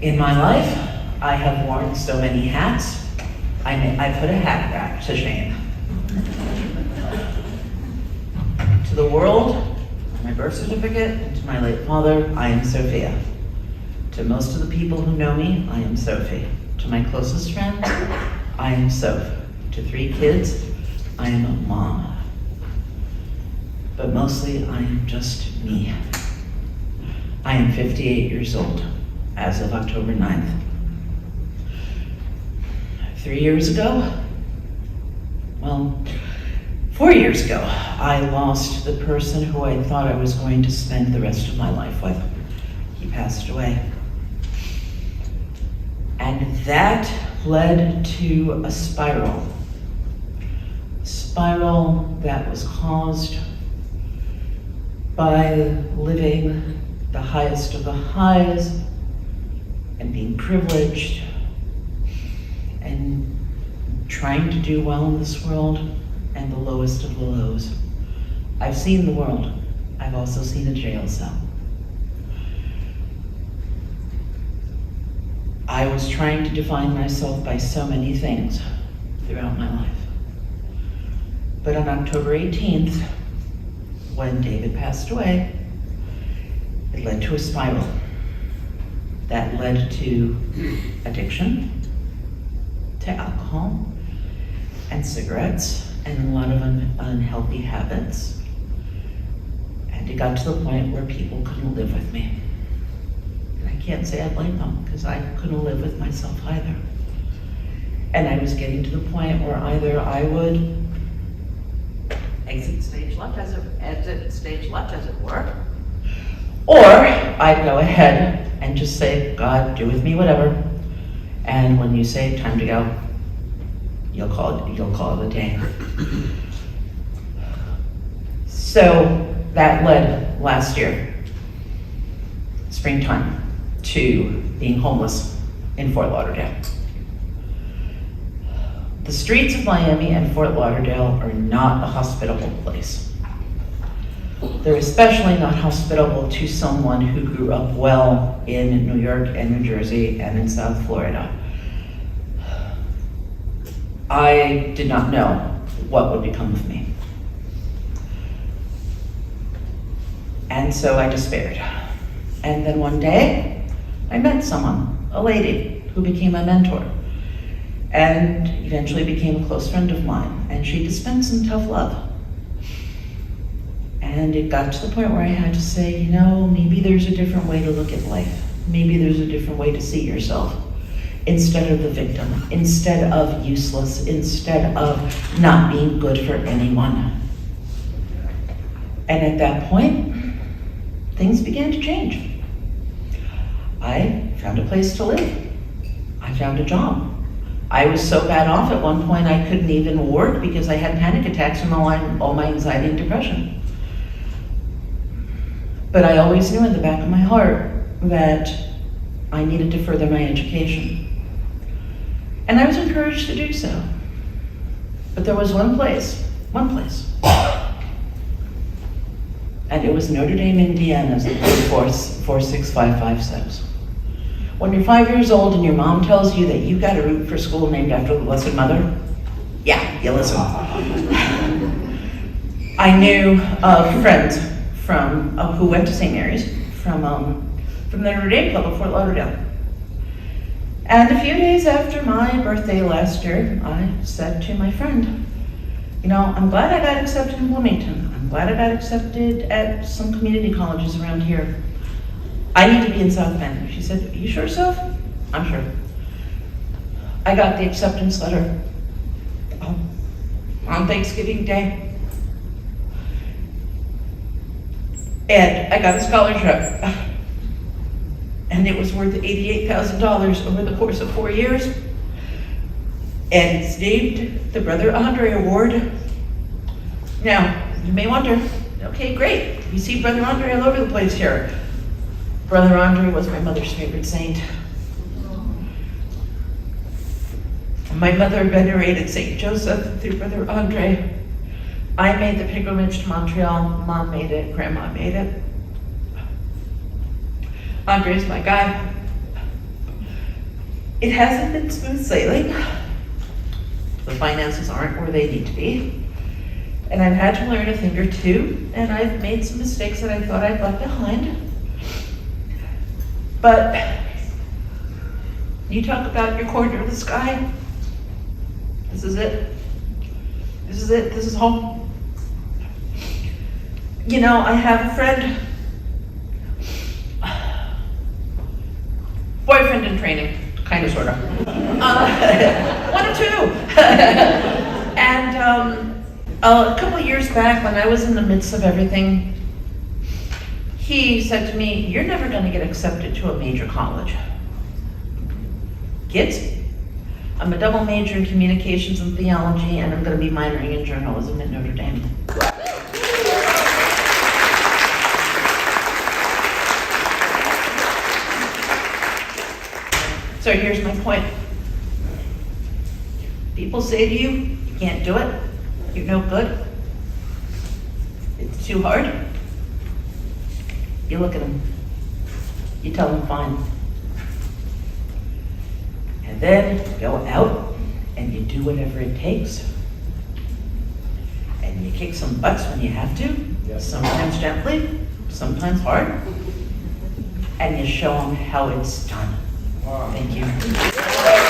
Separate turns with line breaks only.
In my life, I have worn so many hats, I put a hat back to shame. To the world, my birth certificate, and to my late father, I am Sofia. To most of the people who know me, I am Sophie. To my closest friends, I am Soph. To 3 kids, I am a mom. But mostly, I am just me. I am 58 years old as of October 9th. 3 years ago, 4 years ago, I lost the person who I thought I was going to spend the rest of my life with. He passed away. And that led to a spiral. A spiral that was caused by living the highest of the highs and being privileged and trying to do well in this world and the lowest of the lows. I've seen the world. I've also seen a jail cell. I was trying to define myself by so many things throughout my life. But on October 18th, when David passed away, it led to a spiral that led to addiction, to alcohol and cigarettes and a lot of unhealthy habits. And it got to the point where people couldn't live with me. And I can't say I blame them, because I couldn't live with myself either. And I was getting to the point where either I would exit stage left as it were, or I'd go ahead and just say, God, do with me whatever. And when you say time to go, you'll call it a day. So that led last year, springtime, to being homeless in Fort Lauderdale. The streets of Miami and Fort Lauderdale are not a hospitable place. They're especially not hospitable to someone who grew up well in New York and New Jersey and in South Florida. I did not know what would become of me. And so I despaired. And then one day, I met someone, a lady, who became my mentor, and eventually became a close friend of mine, and she dispensed some tough love. And it got to the point where I had to say, maybe there's a different way to look at life. Maybe there's a different way to see yourself. Instead of the victim, instead of useless, instead of not being good for anyone. And at that point, things began to change. I found a place to live. I found a job. I was so bad off at one point I couldn't even work because I had panic attacks from all my anxiety and depression. But I always knew in the back of my heart that I needed to further my education. And I was encouraged to do so. But there was one place. And it was Notre Dame, Indiana, as the code 46555 says. When you're 5 years old and your mom tells you that you got a route for school named after the Blessed Mother, yeah, you listen. I knew friends from who went to St. Mary's from the Notre Dame Club of Fort Lauderdale. And a few days after my birthday last year, I said to my friend, I'm glad I got accepted in Bloomington. I'm glad I got accepted at some community colleges around here. I need to be in South Bend. She said, are you sure, Soph? I'm sure. I got the acceptance letter on Thanksgiving Day. And I got a scholarship. And it was worth $88,000 over the course of 4 years. And it's named the Brother Andre Award. Now, you may wonder, okay, great. You see Brother Andre all over the place here. Brother Andre was my mother's favorite saint. My mother venerated St. Joseph through Brother Andre. I made the pilgrimage to Montreal. Mom made it, Grandma made it. Andre's my guy. It hasn't been smooth sailing. The finances aren't where they need to be. And I've had to learn a thing or two, and I've made some mistakes that I thought I'd left behind. But you talk about your corner of the sky. This is it. This is it. This is home. You know, I have a friend, boyfriend in training, kind of, sort of. One or two. And a couple of years back, when I was in the midst of everything, he said to me, "You're never going to get accepted to a major college." Kids, I'm a double major in communications and theology, and I'm going to be minoring in journalism at Notre Dame. So here's my point. People say to you, you can't do it, you're no good, it's too hard. You look at them, you tell them fine. And then go out and you do whatever it takes. And you kick some butts when you have to, sometimes gently, sometimes hard. And you show them how it's done. Thank you.